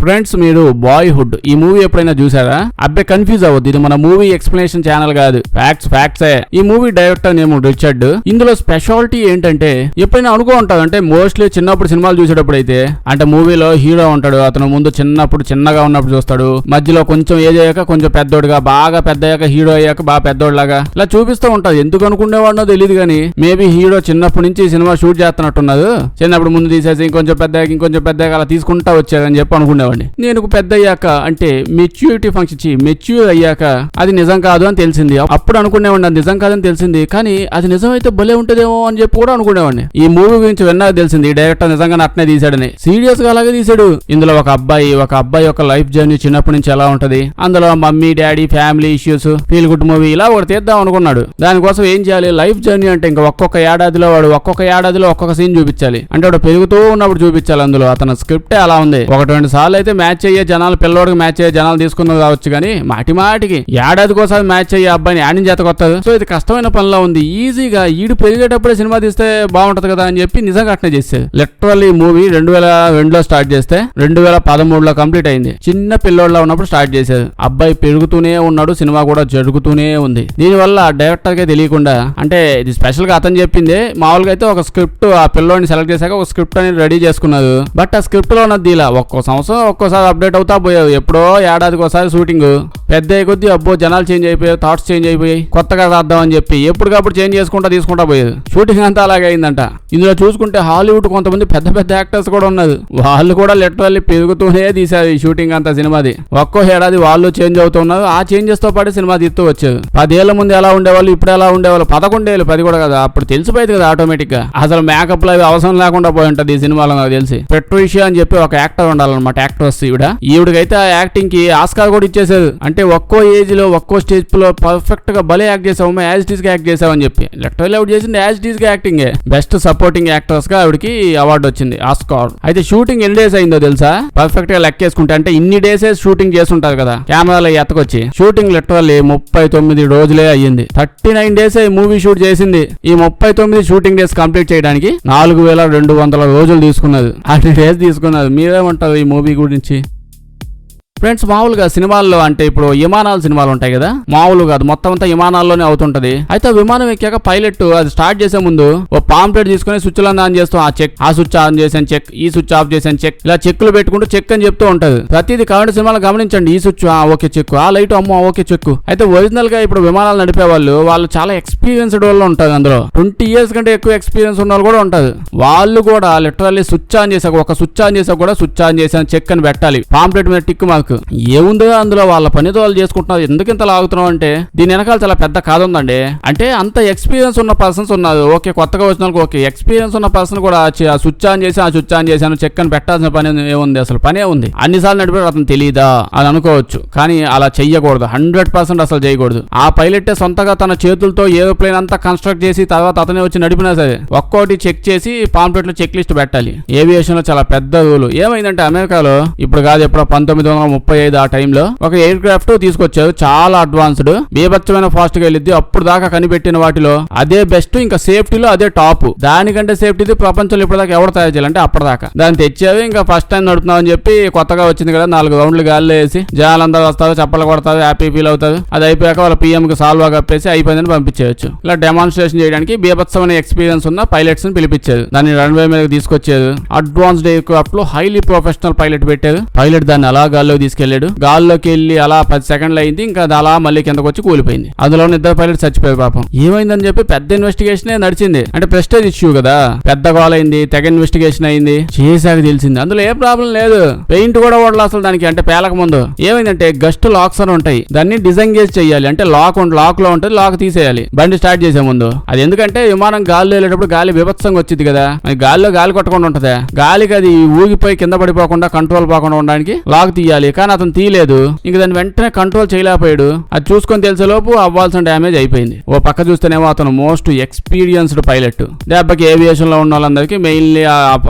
Friends, మీరు boyhood ఈ movie ఎప్పుడైనా చూసారా? అబ్బే కన్ఫ్యూజ్ అవ్వద్దు, ఇది మన మూవీ ఎక్స్ప్లెనేషన్ ఛానల్ కాదు, ఫ్యాక్ట్సే. ఈ మూవీ డైరెక్టర్ నేమ్ రిచర్డ్. ఇందులో స్పెషాలిటీ ఏంటంటే, ఎప్పుడైనా అనుకో ఉంటావు అంటే మోస్ట్లీ చిన్నప్పుడు సినిమాలు చూసేటప్పుడు అయితే అంటే మూవీలో హీరో ఉంటాడు, అతను ముందు చిన్నప్పుడు చిన్నగా ఉన్నప్పుడు చూస్తాడు, మధ్యలో కొంచెం ఏజ్ అయ్యాక కొంచెం పెద్దోడుగా, బాగా పెద్ద అయ్యాక హీరో అయ్యాక బాగా పెద్దోడులాగా ఇలా చూపిస్తూ ఉంటాడు. ఎందుకు అనుకునేవాడినో తెలియదు కానీ మేబీ హీరో చిన్నప్పటి నుంచి సినిమా షూట్ చేస్తున్నట్టున్నది, చిన్నప్పుడు ముందు తీసేసి ఇంకొంచెం పెద్దగా అలా తీసుకుంటా వచ్చారని చెప్పి అనుకునేవాడిని. నేను పెద్ద అయ్యాక అంటే మెచ్యూరిటీ ఫంక్షన్ మెచ్యూర్ అయ్యాక అది నిజం కాదు అని తెలిసింది. అప్పుడు అనుకునేవాడిని అది నిజం కాదని తెలిసింది, కానీ అది నిజమైతే భలే ఉంటదేమో అని చెప్పి కూడా అనుకునేవాడిని. ఈ మూవీ గురించి విన్నాక తెలిసింది డైరెక్టర్ నిజంగా అట్నే తీసాడని. సీరియస్ గా అలాగే తీసాడు. ఇందులో ఒక అబ్బాయి యొక్క లైఫ్ జర్నీ చిన్నప్పటి నుంచి ఎలా ఉంటది, అందులో mummy daddy family issues, feel good movie ఇలా ఒకటి తీద్దాం అనుకున్నాడు. దానికోసం ఏం చేయాలి, లైఫ్ జర్నీ అంటే ఇంకా ఒక్కొక్క ఏడాదిలో ఒక్కొక్క సీన్ చూపించాలి. అంటే వాడు పెరుగుతూ ఉన్నప్పుడు చూపించాలి. అందులో అతను స్క్రిప్టే అలా ఉంది. 1-2 సార్లు అయితే మ్యాచ్ అయ్యే జనాలు, పిల్లోడికి మ్యాచ్ అయ్యే జనాలు తీసుకున్నది కావచ్చు, కానీ మాటికి ఏడాదికోసారి మ్యాచ్ అయ్యే అబ్బాయిని యాడ్ చేత కొత్తది. సో ఇది కష్టమైన పనిలో ఉంది. ఈజీగా ఈడు పెరిగేటప్పుడే సినిమా తీస్తే బాగుంటది కదా అని చెప్పి నిజంగా అట్నే చేసేది. లిటరల్లీ మూవీ 2002లో స్టార్ట్ చేస్తే 2013లో కంప్లీట్ అయింది. చిన్న పిల్లోడ్లా ఉన్నప్పుడు స్టార్ట్ చేసేది. అబ్బాయి పెరుగుతూనే ఉన్నాడు, సినిమా కూడా జరుగుతూనే ఉంది. దీనివల్ల డైరెక్టర్ కే తెలియకుండా, అంటే ఇది స్పెషల్ గా అతను చెప్పింది, మామూలుగా అయితే ఒక స్క్రిప్ట్ ఆ పిల్లోడిని సెలెక్ట్ చేశాక ఒక స్క్రిప్ట్ అనేది రెడీ చేసుకున్నారు. బట్ ఆ స్క్రిప్ట్ లో ఉన్నది ఇలా ఒక్కో సంవత్సరం ఒక్కోసారి అప్డేట్ అవుతా పోయావు. ఎప్పుడో ఏడాదికి ఒకసారి షూటింగ్ పెద్ద కొద్దీ అబ్బో జనాలు చేంజ్ అయిపోయాయి, థాట్స్ చేంజ్ అయిపోయాయి, కొత్తగా రాద్దాం అని చెప్పి ఎప్పటికప్పుడు చేంజ్ తీసుకుంటా పోయేది. షూటింగ్ అంతా అలాగే అయిందంట. ఇందులో చూసుకుంటే హాలీవుడ్ కొంతమంది పెద్ద యాక్టర్స్ కూడా ఉన్నారు. వాళ్ళు కూడా లిటరల్లీ పెరుగుతూనే తీశారు ఈ షూటింగ్ అంతా సినిమాది. ఒక్కో ఏడాది వాళ్ళు చేంజ్ అవుతున్నారు. ఆ చేంజెస్ తో పాటు సినిమా తీస్తూ వచ్చేది. 10 ఏళ్ల ముందు ఎలా ఉండేవాళ్ళు, ఇప్పుడు ఎలా ఉండేవాళ్ళు, 11 ఏళ్ళు 10 కూడా కదా, అప్పుడు తెలిసిపోయేది కదా ఆటోమేటిక్ గా. అసలు మేకప్ లో అవసరం లేకుండా పోయి ఉంటది ఈ సినిమాలో నాకు తెలిసి. పెట్రిషియా అని చెప్పి ఒక యాక్టర్ ఉండాలన్నమాట, యాక్ట్రెస్ ఈవిడకైతే ఆ యాక్టింగ్ కి ఆస్కార్ కూడా ఇచ్చేసేది. అంటే ఒక్కో ఏజ్ లో ఒక్కో స్టేజ్ లో పర్ఫెక్ట్ గా భలే యాక్ట్ చేసావు, యాజ్ ఇట్ ఈస్ గా యాక్ట్ చేసావు అని చెప్పి. లిటరల్లీ ఆవిడ చేసింది యాజ్ ఇట్ ఈస్ గా యాక్టింగ్. బెస్ట్ సపోర్టింగ్ యాక్టర్స్ గా ఆవిడకి అవార్డు వచ్చింది, ఆస్కార్. అయితే షూటింగ్ ఎన్ని డేస్ అయిందో తెలుసా? పర్ఫెక్ట్ గా లెక్కేసుకుంటే, అంటే ఇన్ని డేస్ షూటింగ్ చేస్తుంటారు కదా కెమెరాలో ఎత్తకొచ్చి, షూటింగ్ లిటరల్లీ 39 రోజులే అయ్యింది. 39 డేస్ మూవీ షూట్ చేసింది. ఈ 39 షూటింగ్ డేస్ కంప్లీట్ చేయడానికి 4200 రోజులు తీసుకున్నది. 10 డేస్ తీసుకున్నది. మీరేమంటారు ఈ మూవీ గురించి? ఫ్రెండ్స్, మామూలుగా సినిమాల్లో అంటే ఇప్పుడు విమానాల సినిమాలు ఉంటాయి కదా, మామూలు కాదు మొత్తం అంతా విమానాల్లోనే అవుతుంటది. అయితే విమానం ఎక్కాక పైలట్ అది స్టార్ట్ చేసే ముందు ఓ పాంప్లెట్ తీసుకుని స్విచ్ ఆన్ చేస్తాం, ఆ చెక్, ఆ స్విచ్ ఆన్ చేసాను చెక్, ఈ స్విచ్ ఆఫ్ చేసాను చెక్, ఇలా చెక్లు పెట్టుకుంటూ చెక్ అని చెప్తూ ఉంటది. ప్రతిది కాబట్టి సినిమాలు గమనించండి. ఈ స్విచ్ ఓకే చెక్, ఆ లైట్ అమ్మో ఓకే చెక్. అయితే ఒరిజినల్ గా ఇప్పుడు విమానాలు నడిపే వాళ్ళు చాలా ఎక్స్పీరియన్స్డ్ వాళ్ళు ఉంటారు. అందులో 20 years కంటే ఎక్కువ ఎక్స్పీరియన్స్ ఉన్న వాళ్ళు కూడా ఉంటది. వాళ్ళు కూడా లిటరల్లీ స్విచ్ ఆన్ చేసాక, ఒక స్విచ్ ఆన్ చేసాక కూడా స్విచ్ ఆన్ చేసాను చెక్ అని పెట్టాలి, పాంప్లెట్ మీద టిక్ మార్క్. ఏముందో అందులో వాళ్ళ పనితో వాళ్ళు చేసుకుంటున్నారు. ఎందుకు ఇంత లాగుతున్నాం అంటే దీని వెనకాల చాలా పెద్ద కథ ఉందండి. అంటే అంత ఎక్స్పీరియన్స్ ఉన్న పర్సన్స్ ఉన్నారు. ఓకే, కొత్తగా వచ్చిన వాళ్ళకి ఓకే, ఎక్స్పీరియన్స్ ఉన్న పర్సన్ కూడా ఆ స్విచ్ ఆన్ చేసి ఆ స్విచ్ ఆన్ చేశాను చెక్ అని పెట్టాల్సిన పని ఏముంది? అసలు పనే ఉంది. అన్నిసార్లు నడిపాడు అతను తెలియదా అని అనుకోవచ్చు, కానీ అలా చెయ్యకూడదు. 100% అసలు చేయకూడదు. ఆ పైలట్ సొంతగా తన చేతులతో ఏరోప్లేన్ అంతా కన్స్ట్రక్ట్ చేసి తర్వాత అతనే వచ్చి నడిపినా సరే ఒక్కోటి చెక్ చేసి పాంప్లెట్ లో చెక్ లిస్ట్ పెట్టాలి. ఏవియేషన్ లో చాలా పెద్ద రూల్. ఏమైందంటే అమెరికాలో ఇప్పుడు కాదు, ఎప్పుడో 1935 ఆ టైంలో ఒక ఎయిర్ క్రాఫ్ట్ తీసుకొచ్చారు, చాలా అడ్వాన్స్డ్, బీభత్సమైన ఫాస్ట్ గా వెళ్ళిద్ది. అప్పుడు దాకా కనిపెట్టిన వాటిలో అదే బెస్ట్, ఇంకా సేఫ్టీలో అదే టాప్. దానికంటే సేఫ్టీ ప్రపంచంలో ఇప్పటిదాకా ఎవరు తయారు చేయాలంటే అప్పటిదాకా దాన్ని తెచ్చారు. ఇంకా ఫస్ట్ టైం నడుపుతున్నాం అని చెప్పి కొత్తగా వచ్చింది కదా, 4 రౌండ్లు గాల్లో వేసి జనాలందరూ వస్తారు, చప్పలు కొడతారు, హ్యాపీ ఫీల్ అవుతారు. అది అయిపోయాక వాళ్ళ PM కి సాల్వా కప్పేసి అయిపోయిందని పంపించేయచ్చు. ఇలా డెమాన్స్ట్రేషన్ చేయడానికి బీభత్సమైన ఎక్స్పీరియన్స్ ఉన్న పైలట్స్ ని పిలిపించారు. దాన్ని రన్వే మీద తీసుకొచ్చారు. అడ్వాన్స్డ్ ఎయిర్ క్రాఫ్ట్ లో హైలీ ప్రొఫెషనల్ పైలట్ పెట్టారు. పైలట్ దాన్ని అలా గాల్లోకి తీసుకెళ్లాడు. గాల్లోకి వెళ్ళి అలా 10 సెకండ్లు అయింది. ఇంకా అలా మళ్ళీ కిందకు వచ్చి కూలిపోయింది. అందులో 2 పైలట్స్ చచ్చిపోయారు పాపం. ఏమైందని చెప్పి పెద్ద ఇన్వెస్టిగేషన్ నడిచింది. అంటే ప్రెస్టేజ్ ఇష్యూ కదా, పెద్ద గోల్ అయింది, తెగ ఇన్వెస్టిగేషన్ అయింది. చేశాక తెలిసింది అందులో ఏ ప్రాబ్లం లేదు, పెయింట్ కూడా ఓడలు అసలు దానికి. అంటే పేలక ముందు ఏమైందంటే గస్ట్ లాక్స్ అని ఉంటాయి, దాన్ని డిజంగేజ్ చేయాలి. అంటే లాక్ లో ఉంటుంది, లాక్ తీసేయాలి బండి స్టార్ట్ చేసే ముందు. అది ఎందుకంటే విమానం గాల్లో వెళ్ళేటప్పుడు గాలి విభత్సంగా వచ్చింది కదా, గాలిలో గాలి కొట్టకుండా ఉంటదా, గాలికి అది ఊగిపోయి కింద పడిపోకుండా కంట్రోల్ పోకుండా ఉండడానికి లాక్ తీయాలి. కానీ అతను తీయలేదు. ఇంక దాన్ని వెంటనే కంట్రోల్ చేయలేకపోయాడు. అది చూసుకొని తెలిసేలోపు అవ్వాల్సిన డ్యామేజ్ అయిపోయింది. ఓ పక్క చూస్తేనేమో అతను మోస్ట్ ఎక్స్పీరియన్స్డ్ పైలట్. దెబ్బకి ఏవియేషన్ లో ఉన్న వాళ్ళందరికీ మెయిన్లీ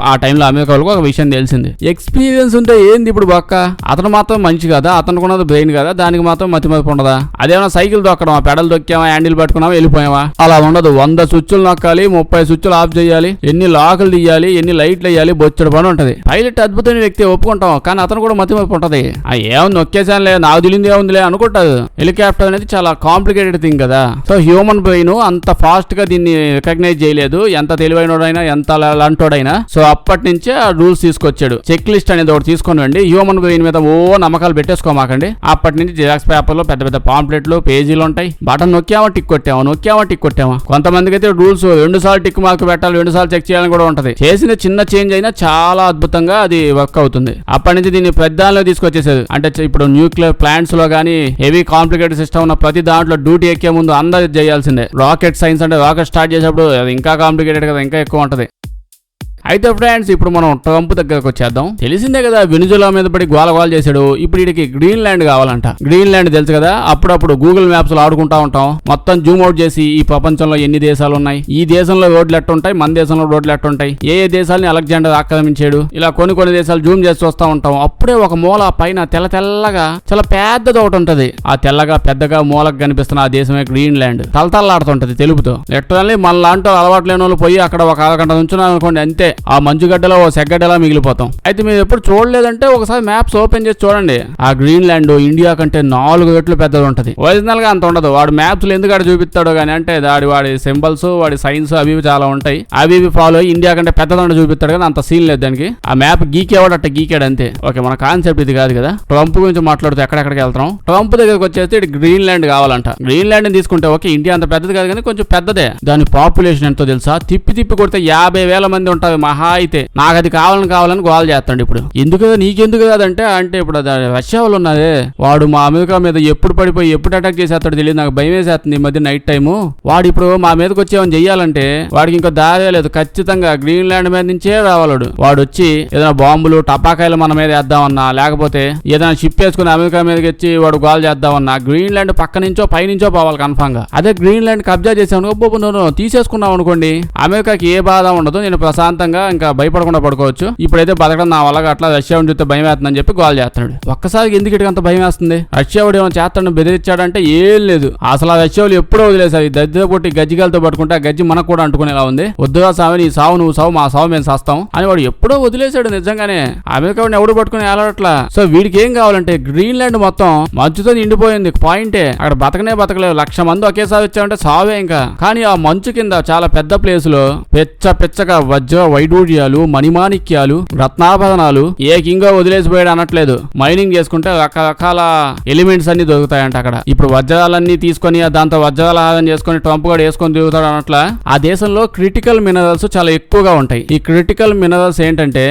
ఆ టైంలో అమెరికా వాళ్ళకి ఒక విషయం తెలిసింది. ఎక్స్పీరియన్స్ ఉంటే ఏంది ఇప్పుడు బొక్క, అతను మాత్రం మంచి కదా, అతనుకున్నది బ్రెయిన్ కదా, దానికి మాత్రం మతిమతిపు ఉండదా? అదేమన్నా సైకిల్ దొక్కడమా, పెడల్ దొక్కామా, హ్యాండిల్ పట్టుకున్నామా వెళ్ళిపోయావా? అలా ఉండదు. 100 స్విచ్లు నొక్కాలి, 30 స్విచ్లు ఆఫ్ చేయాలి, ఎన్ని లాకులు తీయాలి, ఎన్ని లైట్లు వేయాలి, బొచ్చడు పని ఉంటది. పైలట్ అద్భుతమైన వ్యక్తి ఒప్పుకుంటాం, కానీ అతను కూడా మతిమతిపు ఉంటది. ఏముంది నొక్కేసానులే, నాకు తెలియదు ఏముందిలే అనుకుంటారు. హెలికాప్టర్ అనేది చాలా కాంప్లికేటెడ్ థింగ్ కదా. సో హ్యూమన్ బ్రెయిన్ అంత ఫాస్ట్ గా దీన్ని రికగ్నైజ్ చేయలేదు, ఎంత తెలివైనోడైనా ఎంత లాంటోడైనా. సో అప్పటి నుంచే ఆ రూల్స్ తీసుకొచ్చాడు. చెక్ లిస్ట్ అనేది ఒకటి తీసుకుని హ్యూమన్ బ్రెయిన్ మీద నమ్మకాలు పెట్టేసుకోమాకండి. అప్పటి నుంచి జిరాక్స్ పేపర్ లో పెద్ద పెద్ద పాంప్లెట్లు పేజీలు ఉంటాయి. బటన్ నొక్కామా టిక్ కొట్టామా. కొంతమందికి అయితే రూల్స్ 2 సార్లు టిక్ మార్క్ పెట్టాలి, 2 సార్లు చెక్ చేయాలని కూడా ఉంటది. చేసిన చిన్న చేంజ్ అయినా చాలా అద్భుతంగా అది వర్క్ అవుతుంది. అప్పటి నుంచి దీన్ని పెద్దాల్లో తీసుకొచ్చేసేది. అంటే ఇప్పుడు న్యూక్లియర్ ప్లాంట్స్ లో గానీ హెవీ కాంప్లికేటెడ్ సిస్టమ్ ఉన్న ప్రతి దాంట్లో డ్యూటీ ఎక్కే ముందు అందరూ చేయాల్సిందే. రాకెట్ సైన్స్ అంటే రాకెట్ స్టార్ట్ చేసేప్పుడు అది ఇంకా కాంప్లికేటెడ్ కదా, ఇంకా ఎక్కువ ఉంటది. అయితే ఫ్రెండ్స్ ఇప్పుడు మనం ట్రంప్ దగ్గరకు వచ్చేద్దాం. తెలిసిందే కదా, వెనిజులా మీద పడి గోల చేశాడు. ఇప్పుడు వీడికి గ్రీన్ ల్యాండ్ కావాలంట. గ్రీన్ ల్యాండ్ తెలుసు కదా, అప్పుడప్పుడు గూగుల్ మ్యాప్స్ లో ఆడుకుంటా ఉంటాం. మొత్తం జూమ్ అవుట్ చేసి ఈ ప్రపంచంలో ఎన్ని దేశాలు ఉన్నాయి, ఈ దేశంలో రోడ్లు ఎట్టుంటాయి, మన దేశంలో రోడ్లు ఎట్టుంటాయి, ఏ దేశాలని అలెగ్జాండర్ ఆక్రమించాడు, ఇలా కొన్ని దేశాలు జూమ్ చేసి వస్తా ఉంటాం. అప్పుడే ఒక మూల పైన తెల్లగా చాలా పెద్దది ఒకటి ఉంటది. ఆ తెల్లగా పెద్దగా మూలకు కనిపిస్తున్న ఆ దేశమే గ్రీన్ ల్యాండ్. తలతల్లాడుతుంటది తెలుపుతో. లిటరల్లీ మన లాంటి అలవాటు లేని వాళ్ళు పోయి అక్కడ ఒక అరగంట నుంచున్నారు అనుకోండి, అంతే ఆ మంచుగడ్డలో ఓ సెగ్గడ్డలా మిగిలిపోతాం. అయితే మీరు ఎప్పుడు చూడలేదంటే ఒకసారి మ్యాప్స్ ఓపెన్ చేసి చూడండి. ఆ గ్రీన్ ల్యాండ్ ఇండియా కంటే 4 రెట్లు పెద్దది ఉంటది. ఒరిజినల్ గా అంత ఉండదు. వాడు మ్యాప్స్ ఎందుకు అక్కడ చూపిస్తాడో గానీ, అంటే వాడి సింబల్స్, వాడి సైన్స్ అవి చాలా ఉంటాయి. అవి ఫాలో అయ్యి ఇండియా కంటే పెద్దదండ చూపిస్తాడు కదా, అంత సీన్ లేదు దానికి. ఆ మ్యాప్ గీకాడు అంతే. ఓకే, మన కాన్సెప్ట్ ఇది కాదు కదా. ట్రంప్ గురించి మాట్లాడుతూ ఎక్కడికి వెళ్తాం. ట్రంప్ దగ్గరకు వచ్చేస్తే గ్రీన్ ల్యాండ్ కావాలంట. గ్రీన్ ల్యాండ్ తీసుకుంటే ఓకే, ఇండియా అంత పెద్దది కాదు కానీ కొంచెం పెద్దదే. దాని పాపులేషన్ ఎంతో తెలుసా? తిప్పి కొడితే 50,000 మంది ఉంటారు మహా అయితే. నాకు అది కావాలని గోల్ చేస్తాడు. ఇప్పుడు ఎందుకు కదా, నీకెందుకు కదంటే ఇప్పుడు రష్యా వాళ్ళు ఉన్నదే, వాడు మా అమెరికా మీద ఎప్పుడు పడిపోయి ఎప్పుడు అటాక్ చేసేస్తాడు తెలియదు. నాకు భయం వేసేస్తుంది ఈ మధ్య నైట్ టైము. వాడు ఇప్పుడు మా మీదకి వచ్చేమని చెయ్యాలంటే వాడికి ఇంకో దారే లేదు. ఖచ్చితంగా గ్రీన్ ల్యాండ్ మీద నుంచే రావాలడు. వాడు వచ్చి ఏదైనా బాంబులు టపాకాయలు మన మీద వేద్దామన్నా, లేకపోతే ఏదైనా షిప్ వేసుకుని అమెరికా మీదకి వచ్చి వాడు గోల్ చేద్దామన్నా, గ్రీన్ ల్యాండ్ పక్క నుంచో పై నుంచో పోవాలి కన్ఫర్మ్ గా. అదే గ్రీన్ ల్యాండ్ కబ్జా చేసాను తీసేసుకున్నావు అనుకోండి, అమెరికాకి ఏ బాధ ఉండదు. నేను ప్రశాంతంగా ఇంకా భయపడకుండా పడుకోవచ్చు. ఇప్పుడైతే బతకడం నా వల్ల అట్లా రష్యా చూస్తే భయం వేస్తుందని చెప్పి గోల్ చేస్తున్నాడు. ఒక్కసారికి ఎందుకు ఇటుకంత భయం వేస్తుంది? రష్యా వాడు ఏమైనా చేస్తాడని బెదిరించాడంటే ఏం లేదు. అసలు ఆ రష్యా వాళ్ళు ఎప్పుడో వదిలేసారు. దద్ద పొట్టి గజ్జిగాలతో పట్టుకుంటే ఆ గజ్జి మనకు కూడా అంటుకునేలా ఉంది. వద్దుగా సావు, నీ సావు నువ్వు సావు, మా సావు మేము చేస్తాం అని వాడు ఎప్పుడో వదిలేశాడు. నిజంగానే అమెరికా వాడిని ఎవడు పట్టుకుని ఏలాడట్లా. సో వీడికి ఏం కావాలంటే గ్రీన్ ల్యాండ్ మొత్తం మంచుతో నిండిపోయింది. పాయింటే అక్కడ బతకలేవు. 1,00,000 మంది ఒకేసారి వచ్చామంటే సావే ఇంకా. కానీ ఆ మంచు కింద చాలా పెద్ద ప్లేస్ లో పెచ్చగా వజ్ర వైడూర్యాలు, మణిమాణిక్యాలు, రత్నాభరణాలు ఏ కింగో వదిలేసిపోయాడు అనట్లేదు. మైనింగ్ చేసుకుంటే రకరకాల ఎలిమెంట్స్ అన్ని దొరుకుతాయంట అక్కడ. ఇప్పుడు వజ్రాలన్నీ తీసుకొని దాంతో వజ్రాల ఆహారం చేసుకుని ట్రంప్ కూడా వేసుకొని తిరుగుతాడు అన్నట్లా. ఆ దేశంలో క్రిటికల్ మినరల్స్ చాలా ఎక్కువగా ఉంటాయి. ఈ క్రిటికల్ మినరల్స్ ఏంటంటే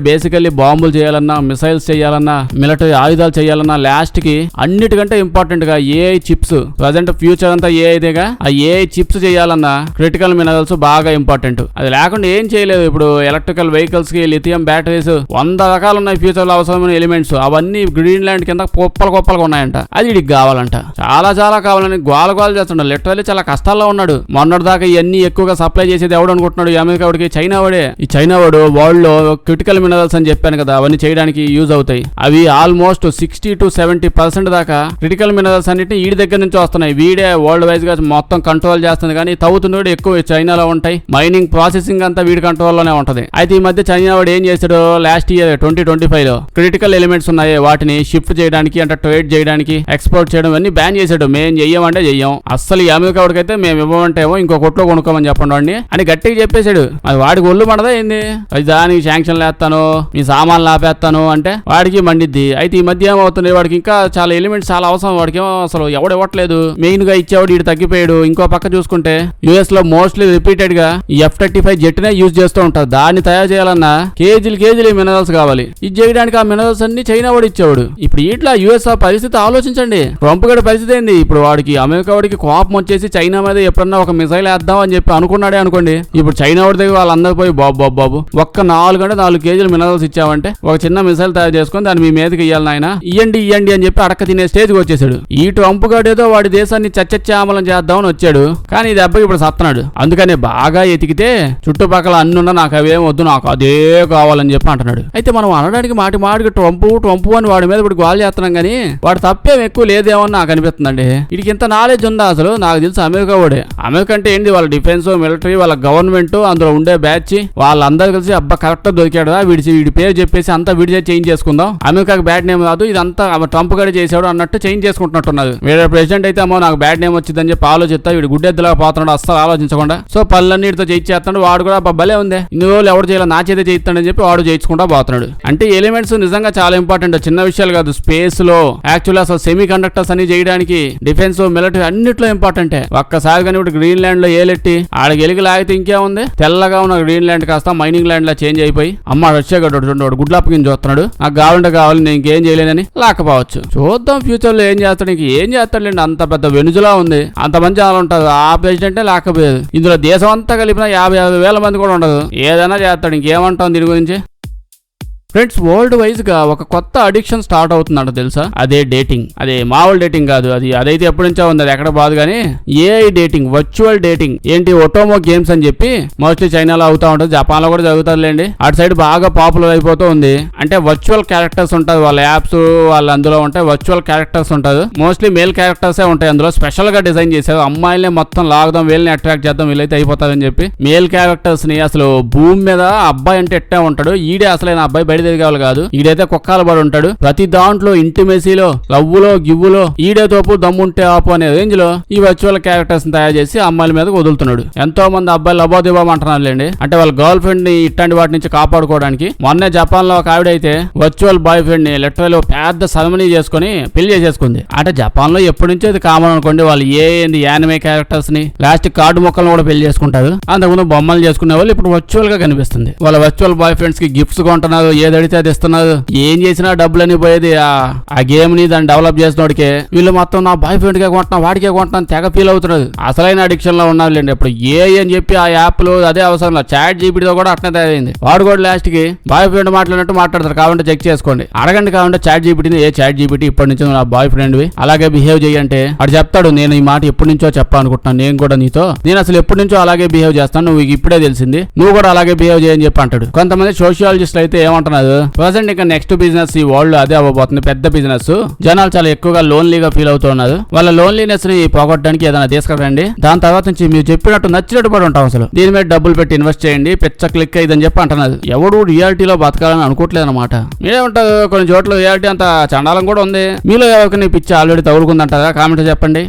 బేసికల్లీ బాంబులు చేయాలన్నా, మిసైల్స్ చేయాలన్నా, మిలిటరీ ఆయుధాలు చేయాలన్నా, లాస్ట్ కి అన్నిటికంటే ఇంపార్టెంట్ గా ఏఐ చిప్స్. ప్రజెంట్ ఫ్యూచర్ అంతా ఏఐదేగా. ఆ ఏఐ చిప్స్ చేయాలన్నా క్రిటికల్ మినరల్స్ బాగా ఇంపార్టెంట్. అది లేకుండా ఏం చేయలేదు. ఇప్పుడు ఎలక్ట్రికల్ వెహికల్స్ కి లిథియం బ్యాటరీస్ 100 రకాలు ఉన్నాయి ఫ్యూచర్ లో అవసరమైన ఎలిమెంట్స్. అవన్నీ గ్రీన్ ల్యాండ్ కింద కుప్పలుగా ఉన్నాయంట. అది వీడికి కావాలంట. చాలా కావాలని గోల చేస్తున్నాడు. లిటరల్లీ చాలా కష్టాల్లో ఉన్నాడు. మొన్నటి దాకా ఇవన్నీ ఎక్కువగా సప్లై చేసేది ఎవడు అనుకుంటున్నాడు? అమెరికా వాడికి, చైనా వాడే. ఈ చైనా వాడు వరల్డ్ లో క్రిటికల్ మినరల్స్ అని చెప్పాను కదా, అవన్నీ చేయడానికి యూజ్ అవుతాయి. అవి ఆల్మోస్ట్ 60 to 70% దాకా క్రిటికల్ మినరల్స్ అన్నిటిని వీడి దగ్గర నుంచి వస్తున్నాయి. వీడే వరల్డ్ వైజ్ గా మొత్తం కంట్రోల్ చేస్తుంది. కానీ తవ్వుతున్నాడు ఎక్కువ చైనాలో ఉంటాయి. మైనింగ్ ప్రాసెసింగ్ అంతా వీడి కంట్రోల్లోనే ఉంటది. అయితే ఈ మధ్య చైనా వాడు ఏం చేశాడు, లాస్ట్ ఇయర్ 2025 లో క్రిటికల్ ఎలిమెంట్స్ ఉన్నాయి, వాటిని షిఫ్ట్ చేయడానికి, అంటే ట్రేడ్ చేయడానికి, ఎక్స్పోర్ట్ చేయడం అన్ని బ్యాన్ చేశాడు. మేము చెయ్యమంటే చెయ్యం. అస్సలు ఈ అమెరికా వాడికైతే మేము ఇవ్వమంటేమో ఇంకో కొట్లో కొనుక్కోమని చెప్పండి వాడిని అని గట్టిగా చెప్పేశాడు. అది వాడికి ఒళ్ళు మండదా ఏంది? అది దానికి శాంక్షన్లు వేస్తాను, మీ సామాన్లు ఆపేస్తాను అంటే వాడికి మండిద్ది. అయితే ఈ మధ్య ఏమవుతుంది, వాడికి ఇంకా చాలా ఎలిమెంట్స్ చాలా అవసరం. వాడికి ఏమో అసలు ఎవడు ఇవ్వట్లేదు. మెయిన్ గా ఇచ్చేవాడు వీడు తగ్గిపోయాడు. ఇంకో పక్క చూసుకుంటే యుఎస్ లో మోస్ట్లీ రిపీటెడ్ గా ఈ F-35 జెట్ నే యూజ్ చేస్తూ ఉంటుంది. దాన్ని తయారు చేయాలన్నా కేజీలు మినరల్స్ కావాలి. ఇది చేయడానికి ఆ మినరల్స్ అన్ని చైనా వాడు ఇచ్చేవాడు. ఇప్పుడు ఇట్లా యుఎస్ఆ పరిస్థితి ఆలోచించండి. ట్రంప్ గడి పరిస్థితి ఏంది? ఇప్పుడు వాడికి అమెరికా వాడికి కోపం వచ్చేసి చైనా మీద ఎప్పుడన్నా ఒక మిసైల్ వేద్దాం అని చెప్పి అనుకున్నాడే అనుకోండి. ఇప్పుడు చైనా వాడి దగ్గర వాళ్ళందరూ పోయి బాబు ఒక్క 4 కేజీలు మినరల్స్ ఇచ్చామంటే ఒక చిన్న మిసైల్ తయారు చేసుకుని దాన్ని మీ మీదకి ఇయ్యాలి నాయన, ఇయ్యండి అని చెప్పి అడక్క తినే స్టేజ్కి వచ్చేసాడు. ఈ ట్రంప్ గడేదో వాడి దేశాన్ని చచ్చచ్చామలం చేద్దామని వచ్చాడు. కానీ ఈ దెబ్బకి ఇప్పుడు సత్తనాడు. అందుకనే బాగా ఎతికితే చుట్టుపక్కల అన్నున్నా నాకు అవేం వద్దు, నాకు అదే కావాలని చెప్పి అంటున్నాడు. అయితే మనం అనడానికి మాటికి ట్రంప్ అని వాడి మీద ఇప్పుడు గోల్ చేస్తున్నాం కానీ వాడు తప్పేం ఎక్కువ లేదేమో నాకు అనిపిస్తుందండి. వీడికి ఇంత నాలెడ్జ్ ఉందా అసలు? నాకు తెలిసి అమెరికా వాడే. అమెరికా అంటే ఏంటి, వాళ్ళ డిఫెన్స్, మిలిటరీ, వాళ్ళ గవర్నమెంట్, అందులో ఉండే బ్యాచ్ వాళ్ళందరూ కలిసి అబ్బా కరెక్ట్ దొరికాడు, వీడి పేరు చెప్పేసి అంతా వీడి చేంజ్ చేసుకుందాం, అమెరికాకి బ్యాడ్ నేమ్ కాదు, ఇదంతా ట్రంప్ గడి చేశాడు అన్నట్టు చేంజ్ చేసుకుంటున్నట్టున్నారు. వేరే ప్రెసిడెంట్ అయితే అమ్మో నాకు బ్యాడ్ నేమ్ వచ్చిందని చెప్పి ఆలోచిస్తా, వీడు గుడ్డెద్దులా పోతున్నాడు అస్సలు ఆలోచించకుండా. సో పనులన్నిటితో చేయించేస్తాడు. వాడు కూడా భలే ఉంది, ఇన్ని రోజులు ఎవరు చేయాలి నా చేతే చేయిస్తాడని చెప్పి వాడు చేయించుకుంటా పోతున్నాడు. అంటే ఎలిమెంట్స్ నిజంగా చాలా ఇంపార్టెంట్, చిన్న విషయాలు కాదు. స్పేస్ లో యాక్చువల్ అసలు సెమీ కండక్టర్స్ అని చేయడానికి డిఫెన్స్, మిలిటరీ అన్నిట్లో ఇంపార్టెంటే. ఒక్కసారి కానీ ఇప్పుడు గ్రీన్ ల్యాండ్ లో ఏలెట్టి ఆడికి ఎలిగి లాగితే ఇంకేముంది, తెల్లగా ఉన్న గ్రీన్ ల్యాండ్ కాస్త మైనింగ్ ల్యాండ్ లా చేంజ్ అయిపోయి అమ్మ రష్యా గడ్డు గుడ్లప్పకిని చూస్తున్నాడు, నాకు కావాలి నేను ఇంకేం చేయలేనని లాకపోవచ్చు. చూద్దాం ఫ్యూచర్ లో ఏం చేస్తాడు. ఏం చేస్తాడులేండి, అంత పెద్ద వెనుజులా ఉంది, అంత మంచి అలా ఉంటుంది. ఆ ప్రెసిడెంటే లేకపోయేది. ఇందులో దేశం అంతా కలిపిన 50,000 మంది కూడా ఉండదు. ఏదైనా చేస్తాడు. ఇంకేమంటాం దీని గురించి? ఫ్రెండ్స్, వరల్డ్ వైజ్ గా ఒక కొత్త అడిక్షన్ స్టార్ట్ అవుతుందంట తెలుసా? అదే డేటింగ్. అదే మామూలు డేటింగ్ కాదు, అదైతే ఎప్పటి నుంచో ఉంది, అది ఎక్కడ బాదు కానీ ఏఐ డేటింగ్, వర్చువల్ డేటింగ్. ఏంటి ఒటోమో గేమ్స్ అని చెప్పి మోస్ట్లీ చైనాలో అవుతా ఉంటుంది, జపాన్ లో కూడా జరుగుతుందిలేండి. అటు సైడ్ బాగా పాపులర్ అయిపోతూ ఉంది. అంటే వర్చువల్ క్యారెక్టర్స్ ఉంటుంది, వాళ్ళ యాప్స్ వాళ్ళు అందులో ఉంటాయి. వర్చువల్ క్యారెక్టర్స్ ఉంటుంది, మోస్ట్లీ మేల్ క్యారెక్టర్సే ఉంటాయి అందులో. స్పెషల్ గా డిజైన్ చేశారు, అమ్మాయిలనే మొత్తం లాగుదాం, వీళ్ళని అట్రాక్ట్ చేద్దాం, వీళ్ళైతే అయిపోతారని చెప్పి మేల్ క్యారెక్టర్స్ ని. అసలు భూమి మీద అబ్బాయి అంటే ఎట్టే ఉంటాడు, ఈడే అసలైన అబ్బాయి, బయట తిరిగేవాళ్ళు కాదు. ఈడైతే కుక్కాల పడి ఉంటాడు. ప్రతి దాంట్లో ఇంటిమెసీలో, లవ్వులో, గివ్వులో ఈడే తోపు దమ్ముంటే ఆపు అనే రేంజ్ లో ఈ వర్చువల్ క్యారెక్టర్స్ తయారు చేసి అమ్మాయిల మీద వదులుతున్నాడు. ఎంతో మంది అబ్బాయిలు అబోదిబాబు అంటున్నారు లేండి. అంటే వాళ్ళ గర్ల్ ఫ్రెండ్ ని ఇట్లాంటి వాటి నుంచి కాపాడుకోవడానికి. మొన్నే జపాన్ లో ఒక ఆవిడైతే వర్చువల్ బాయ్ ఫ్రెండ్ ని లిటరల్ పెద్ద సెరమనీ చేసుకుని పెళ్లి చేసేసుకుంది. అంటే జపాన్ లో ఎప్పటి నుంచో ఇది కామన్ అనుకోండి. వాళ్ళు యానిమే క్యారెక్టర్స్ ని లాస్ట్ కార్డు మొక్కలను కూడా పెళ్లి చేసుకుంటారు. అంతకుముందు బొమ్మలు చేసుకునే వాళ్ళు ఇప్పుడు వర్చువల్ గా కనిపిస్తుంది. వాళ్ళ వర్చువల్ బాయ్ ఫ్రెండ్స్ కి గిఫ్ట్స్ కొంటున్నారు, ఏదడితే అది ఇస్తున్నారు. ఏం చేసినా డబ్బులని పోయేది ఆ గేమ్ ని, దాన్ని డెవలప్ చేసినోడికే. వీళ్ళు మొత్తం నా బాయ్ ఫ్రెండ్ కే కొంటున్నా, వాడికే కొంటున్నా తెగ ఫీల్ అవుతున్నారు. అసలైన అడిక్షన్ లో ఉన్నారులేండి. ఇప్పుడు ఏఐ అని చెప్పి ఆ యాప్ లో అదే అవసరం లేదు. చాట్ జీపీటీతో కూడా అట్నే తయారైంది. వాడు కూడా లాస్ట్ కి బాయ్ ఫ్రెండ్ మాట్లాడినట్టు మాట్లాడతారు. కావాలంటే చెక్ చేసుకోండి, అడగండి. కావాలంటే చాట్ జీపీటీని, ఏ చాట్ జీపీటీ ఇప్పటి నుంచి నా బాయ్ ఫ్రెండ్ వి అలాగే బిహేవ్ చేయంటే వాడు చెప్తాడు, నేను ఈ మాట ఎప్పటి నుంచో చెప్పాలనుకుంటున్నాను, నేను కూడా నీతో, నేను అసలు ఎప్పటి నుంచో అలాగే బిహేవ్ చేస్తాను, నువ్వు ఇప్పుడే తెలిసింది, నువ్వు కూడా అలాగే బిహేవ్ చేయని చెప్పి అంటాడు. కొంతమంది సోషియాలజిస్టులు అయితే ఏమంటున్నారు, ప్రజెంట్ ఇంకా నెక్స్ట్ బిజినెస్ ఈ వరల్డ్ అదే అవ్వబోతుంది, పెద్ద బిజినెస్. జనాలు చాలా ఎక్కువగా లోన్లీగా ఫీల్ అవుతున్నారు. వాళ్ళ లోన్లీనెస్ ని పోగొట్టడానికి ఏదైనా తీసుకురండి. దాని తర్వాత నుంచి మీరు చెప్పినట్టు నచ్చినట్టు పడి ఉంటాం. అసలు దీని మీద డబ్బులు పెట్టి ఇన్వెస్ట్ చేయండి, పెచ్చ క్లిక్ అయ్యిందని చెప్పి అంటున్నారు. ఎవడు రియాలిటీలో బతకాలని అనుకోవట్లేదు అనమాట. మీరేమంటారు? కొన్ని చోట్ల రియాలిటీ అంత చండాలం కూడా ఉంది. మీలో ఎవరికి పిచ్చి ఆల్రెడీ తగులుకుందంటారా? కామెంట్ చెప్పండి.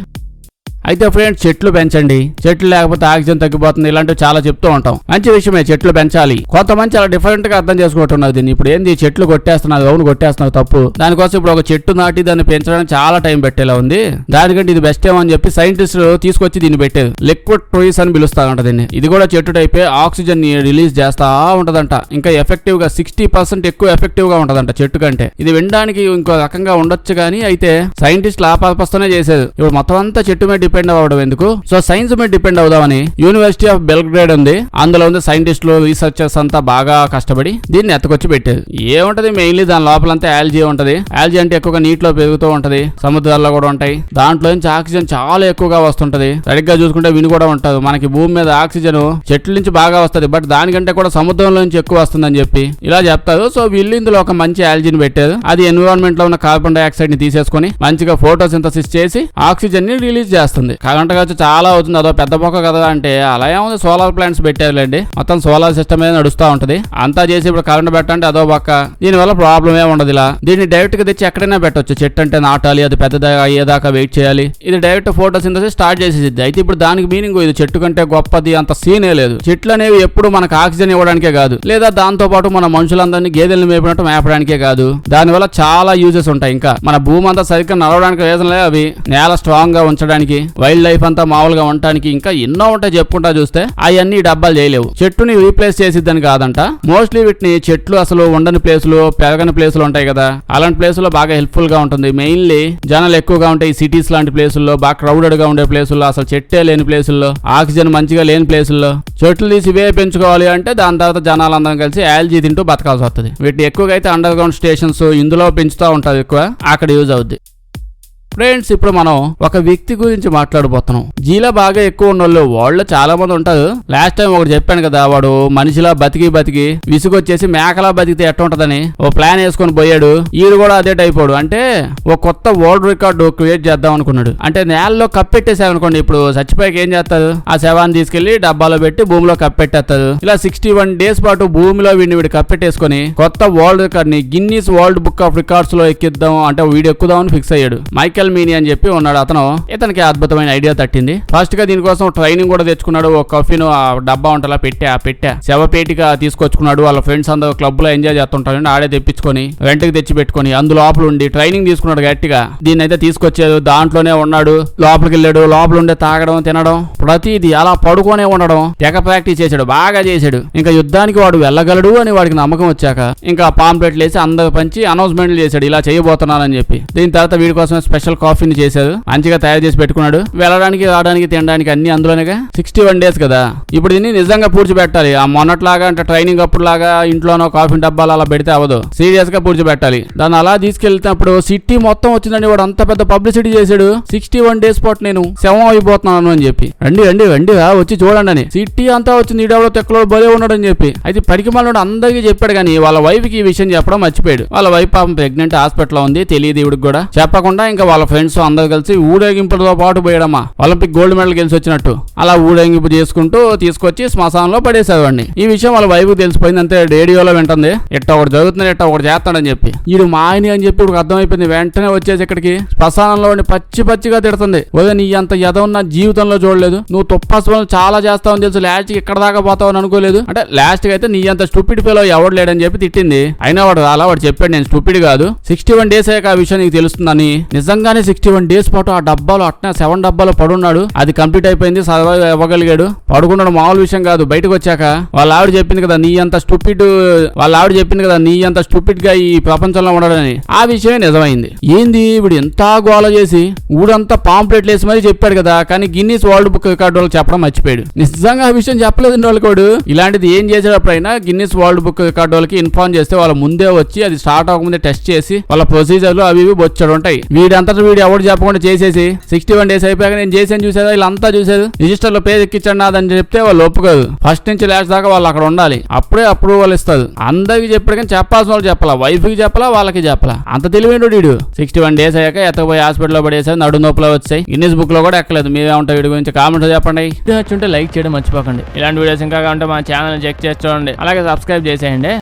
అయితే ఫ్రెండ్స్, చెట్లు పెంచండి, చెట్లు లేకపోతే ఆక్సిజన్ తగ్గిపోతుంది, ఇలాంటివి చాలా చెప్తూ ఉంటాం. మంచి విషయమే, చెట్లు పెంచాలి. కొంతమంది చాలా డిఫరెంట్ గా అర్థం చేసుకుంటున్నారు దీన్ని. ఇప్పుడు ఏంది చెట్లు కొట్టేస్తున్నారు, అవును కొట్టేస్తున్నారు, తప్పు. దానికోసం ఇప్పుడు ఒక చెట్టు నాటి దాన్ని పెంచడానికి చాలా టైం పెట్టేలా ఉంది. దానికంటే ఇది బెస్ట్ ఏమో అని చెప్పి సైంటిస్టులు తీసుకొచ్చి దీన్ని పెట్టేది లిక్విడ్ ట్రీస్ అని పిలుస్తారంట దీన్ని. ఇది కూడా చెట్టు టైపే, ఆక్సిజన్ ని రిలీజ్ చేస్తా ఉంటదంట. ఇంకా ఎఫెక్టివ్ గా 60% ఎక్కువ ఎఫెక్టివ్ గా ఉంటదంట చెట్టు కంటే. ఇది వినడానికి ఇంకో రకంగా ఉండొచ్చు కానీ అయితే సైంటిస్టులు ఆ పర్పస్తోనే చేసేది. ఇప్పుడు మొత్తం అంతా చెట్టు మీద డిపెండ్ అవ్వడం ఎందుకు? సో సైన్స్ మీద డిపెండ్ అవుదామని యూనివర్సిటీ ఆఫ్ బెల్గ్రేడ్ ఉంది, అందులో ఉంది సైంటిస్టులు, రీసెర్చర్స్ అంతా బాగా కష్టపడి దీన్ని ఎత్తుకొచ్చి పెట్టేది. ఏముంటది, మెయిన్లీ దాని లోపలంతా ఆల్జీ ఉంటది. ఆల్జీ అంటే ఎక్కువగా నీటిలో పెరుగుతూ ఉంటది, సముద్రాల్లో కూడా ఉంటాయి. దాంట్లో నుంచి ఆక్సిజన్ చాలా ఎక్కువగా వస్తుంటది. సరిగ్గా చూసుకుంటే విని కూడా ఉంటారు. మనకి భూమి మీద ఆక్సిజన్ చెట్ల నుంచి బాగా వస్తుంది, బట్ దానికంటే కూడా సముద్రంలో నుంచి ఎక్కువ వస్తుందని చెప్పి ఇలా చెప్తారు. సో వీళ్ళు ఇందులో ఒక మంచి ఆల్జీని పెట్టారు. అది ఎన్విరాన్మెంట్ లో ఉన్న కార్బన్ డైఆక్సైడ్ ని తీసేసుకుని మంచిగా ఫోటోసింథసిస్ చేసి ఆక్సిజన్ ని రిలీజ్ చేస్తుంది. కరెంట్ ఖర్చు చాలా అవుతుంది, అదో పెద్ద మొక్క కదా అంటే అలా ఏముంది, సోలార్ ప్లాంట్స్ పెట్టారులేండి. మొత్తం సోలార్ సిస్టమ్ మీద నడుస్తూ ఉంటది. అంతా చేసి ఇప్పుడు కరెంట్ పెట్టండి అదో పక్క. దీనివల్ల ప్రాబ్లం ఏ ఉండదు. ఇలా దీన్ని డైరెక్ట్ గా తెచ్చి ఎక్కడైనా పెట్టొచ్చు. చెట్టు అంటే నాటాలి, అది పెద్దగా అయ్యేదాకా వెయిట్ చేయాలి. ఇది డైరెక్ట్ ఫోటోసింథసిస్ స్టార్ట్ చేసేది. అయితే ఇప్పుడు దానికి మీనింగ్ ఇది చెట్టు కంటే గొప్పది అంత సీనే లేదు. చెట్లు అనేవి ఎప్పుడు మనకు ఆక్సిజన్ ఇవ్వడానికే కాదు, లేదా దాంతో పాటు మన మనుషులందరినీ గేదెలను మేపినట్టు మేపడానికే కాదు, దానివల్ల చాలా యూజెస్ ఉంటాయి. ఇంకా మన భూమి అంతా సరిగ్గా నడవడానికి రీజన్లే అవి. నేల స్ట్రాంగ్ గా ఉంచడానికి, వైల్డ్ లైఫ్ అంతా మామూలుగా ఉండటానికి ఇంకా ఎన్నో ఉంటాయి చెప్పుకుంటా చూస్తే అవన్నీ డబ్బాలు చేయలేవు. చెట్టుని రీప్లేస్ చేసిద్దని కాదంట, మోస్ట్లీ వీటిని చెట్లు అసలు ఉండని ప్లేసులు పెరగని ప్లేసులు ఉంటాయి కదా, అలాంటి ప్లేసుల్లో బాగా హెల్ప్ఫుల్ గా ఉంటుంది. మెయిన్లీ జనాలు ఎక్కువగా ఉంటాయి సిటీస్ లాంటి ప్లేసుల్లో, బాగా క్రౌడెడ్ గా ఉండే ప్లేసుల్లో, అసలు చెట్టే లేని ప్లేసుల్లో, ఆక్సిజన్ మంచిగా లేని ప్లేసుల్లో చెట్లు తీసి ఇవే పెంచుకోవాలి అంటే దాని తర్వాత జనాలందరం కలిసి ఆల్జీ తింటూ బతకాల్సి వస్తుంది. వీటిని ఎక్కువగా అయితే అండర్ గ్రౌండ్ స్టేషన్స్ ఇందులో పెంచుతూ ఉంటారు, ఎక్కువ అక్కడ యూజ్ అవుద్ది. ఫ్రెండ్స్, ఇప్పుడు మనం ఒక వ్యక్తి గురించి మాట్లాడబోతున్నాం. జీలా బాగా ఎక్కువ ఉన్న వాళ్ళు చాలా మంది ఉంటారు. లాస్ట్ టైం ఒకటి చెప్పాను కదా, వాడు మనిషిలా బతికి విసుగొచ్చేసి మేకలా బతికితే ఎట్ట ఉంటదని ఓ ప్లాన్ వేసుకొని పోయాడు. ఈడు కూడా అదే టైపోడు. అంటే ఓ కొత్త వరల్డ్ రికార్డు క్రియేట్ చేద్దాం అనుకున్నాడు. అంటే నేలలో కప్పెట్టేసామనుకోండి, ఇప్పుడు చచ్చిపోయాక ఏం చేస్తారు, ఆ శవాన్ని తీసుకెళ్లి డబ్బాలో పెట్టి భూమిలో కప్పెట్టేస్తారు. ఇలా 61 days పాటు భూమిలో వీడి కప్పెట్టేసుకొని కొత్త వరల్డ్ రికార్డ్ ని Guinness world book of records లో ఎక్కిద్దాం అంటే వీడు ఎక్కుదామని ఫిక్స్ అయ్యాడు. మైకెల్ మీని అని చెప్పి ఉన్నాడు అతను. ఇతనికి అద్భుతమైన ఐడియా తట్టింది. ఫస్ట్ గా దీనికోసం ట్రైనింగ్ కూడా తెచ్చుకున్నాడు. ఒక కాఫీను ఆ డబ్బా ఉంటలా పెట్టా శవపేటిగా తీసుకొచ్చుకున్నాడు. వాళ్ళ ఫ్రెండ్స్ అందరూ క్లబ్ లో ఎంజాయ్ చేస్తుంటారు, ఆడే తెప్పించుకొని రెంట్కి తెచ్చి పెట్టుకుని అందులో లోపల ఉండి ట్రైనింగ్ తీసుకున్నాడు గట్టిగా. దీన్ని అయితే తీసుకొచ్చాడు, దాంట్లోనే ఉన్నాడు. లోపలికి వెళ్ళాడు, లోపల ఉండే తాగడం తినడం ప్రతిది అలా పడుకోనే ఉండడం తెగ ప్రాక్టీస్ చేశాడు, బాగా చేశాడు. ఇంకా యుద్ధానికి వాడు వెళ్ళగలడు అని వాడికి నమ్మకం వచ్చాక ఇంకా పాంప్లెట్లు వేసి అందరు పంచి అనౌన్స్మెంట్లు చేశాడు, ఇలా చేయబోతున్నానని చెప్పి. దీని తర్వాత వీడి కోసం స్పెషల్ కాఫీని చేశారు, మంచిగా తయారు చేసి పెట్టుకున్నాడు. వెళ్ళడానికి రావడానికి తినడానికి అన్ని అందులోనేగా. 61 days కదా, ఇప్పుడు దీన్ని నిజంగా పూడ్చిపెట్టాలి. ఆ మొన్నట్లాగా అంటే ట్రైనింగ్ అప్పుడు లాగా ఇంట్లోనో కాఫీ డబ్బాలు అలా పెడితే అవ్వదు, సీరియస్ గా పూడ్చిపెట్టాలి. దాన్ని అలా తీసుకెళ్తున్నప్పుడు సిటీ మొత్తం వచ్చిందండి. వాడు అంత పెద్ద పబ్లిసిటీ చేశాడు, 61 days పాటు నేను శవం అయిపోతున్నాను అని చెప్పి. రండి వచ్చి చూడండి అని. సిటీ అంతా వచ్చింది, ఈడెవడో తెక్కలో బలే ఉన్నాడు అని చెప్పి. అయితే పరికి మళ్ళీ అందరికీ చెప్పాడు, కానీ వాళ్ళ వైఫ్ కి ఈ విషయం చెప్పడం మర్చిపోయాడు. వాళ్ళ వైఫ్ పాపం ప్రెగ్నెంట్, హాస్పిటల్ ఉంది, తెలియదు ఈవిడికి కూడా. చెప్పకుండా ఇంకా వాళ్ళ ఫ్రెండ్స్ అందరు కలిసి ఊరేగింపులతో పాటు పోయడమ్మా, ఒలింపిక్ గోల్డ్ మెడల్ గెలిచి వచ్చినట్టు అలా ఊరేగింపు చేసుకుంటూ తీసుకొచ్చి శ్మశానంలో పడేశారు వాడిని. ఈ విషయం వాళ్ళ వైఫ్ తెలిసిపోయింది. అంతే రేడియోలో వింటుంది, ఎట్ట ఒకటి జరుగుతుంది, ఎట్ట ఒకటి చేస్తాడని చెప్పి. ఈడు మా ఆయన అని చెప్పి ఇప్పుడు అర్థమైపోయింది. వెంటనే వచ్చేసి ఇక్కడికి శ్మశానంలో పచ్చిగా తిడుతుంది. ఓదే నీ అంత ఎదవ నా జీవితంలో చూడలేదు, నువ్వు తుప్పాసులను చాలా చేస్తావని తెలుసు, లాస్ట్ కి ఇక్కడ దాకా పోతావని అనుకోలేదు. అంటే లాస్ట్ కి అయితే నీ అంత స్టూపిడ్ ఫెలో ఎవడు లేడని చెప్పి తిట్టింది. అయినా వాడు అలా వాడు చెప్పాడు, నేను స్టూపిడ్ కాదు, 61 days అయ్యాక ఆ విషయం నీకు తెలుస్తుందని. నిజంగానే 61 days పాటు ఆ డబ్బాలో అట్నే 7 డబ్బాలో పడున్నాడు. అది కంప్లీట్ అయిపోయింది, సర్వైవ్ అవ్వగలిగాడు. పడుకున్నాడు, మామూలు విషయం కాదు. బయటకు వచ్చాక వాళ్ళ ఆవిడ చెప్పింది కదా నీ అంత స్టూపిడ్ గా ఈ ప్రపంచంలో ఉండడని. ఆ విషయమే నిజమైంది. ఏంది వీడు ఎంత గోల చేసి ఊడంతా పాంప్లెట్లు వేసి మరీ చెప్పాడు కదా, కానీ గిన్నీస్ వరల్డ్ బుక్ రికార్డు వాళ్ళకి చెప్పడం మర్చిపోయాడు. నిజంగా ఆ విషయం చెప్పలేదు వాళ్ళకి. వాడు ఇలాంటిది ఏం చేసేటప్పుడైనా గిన్నీస్ వరల్డ్ బుక్ రికార్డు వాళ్ళకి ఇన్ఫార్మ్ చేస్తే వాళ్ళ ముందే వచ్చి అది స్టార్ట్ అవ్వకముందే టెస్ట్ చేసి వాళ్ళ ప్రొసీజర్లు అవి బొచ్చాడు ఉంటాయి. వీడు ఎవరు చెప్పకుండా చేసేసి 61 days అయిపోయాక నేను చేసాను చూసేదా, వీళ్ళంతా చూసేది, రిజిస్టర్ లో పేరు ఎక్కించండి నాదని చెప్తే వాళ్ళు ఒప్పుకోదు. ఫస్ట్ నుంచి లాస్ట్ దాకా వాళ్ళు అక్కడ ఉండాలి, అప్పుడే అప్రూవల్ ఇస్తారు. అందరికి చెప్పాడు కానీ చెప్పాల్సిన వాళ్ళు చెప్పాలా, వైఫ్ కి చెప్పాలా, వాళ్ళకి చెప్పాలా. అంత తెలివైన వీడు 61 days అయ్యాక ఎత్తకపోయి హాస్పిటల్లో పడేసారు, నడు నొప్పులు వచ్చాయి. గిన్నీస్ బుక్ లో కూడా ఎక్కలేదు. మీరేమంటారు వీడి గురించి కామెంట్ చెప్పండి. వీడియో నచ్చుంటే లైక్ చేయడం మర్చిపోకండి. ఇలాంటి వీడియోస్ ఇంకా ఉంటే మా ఛానల్ చెక్ చేసి చూడండి, అలాగే సబ్స్క్రైబ్ చేసేయండి.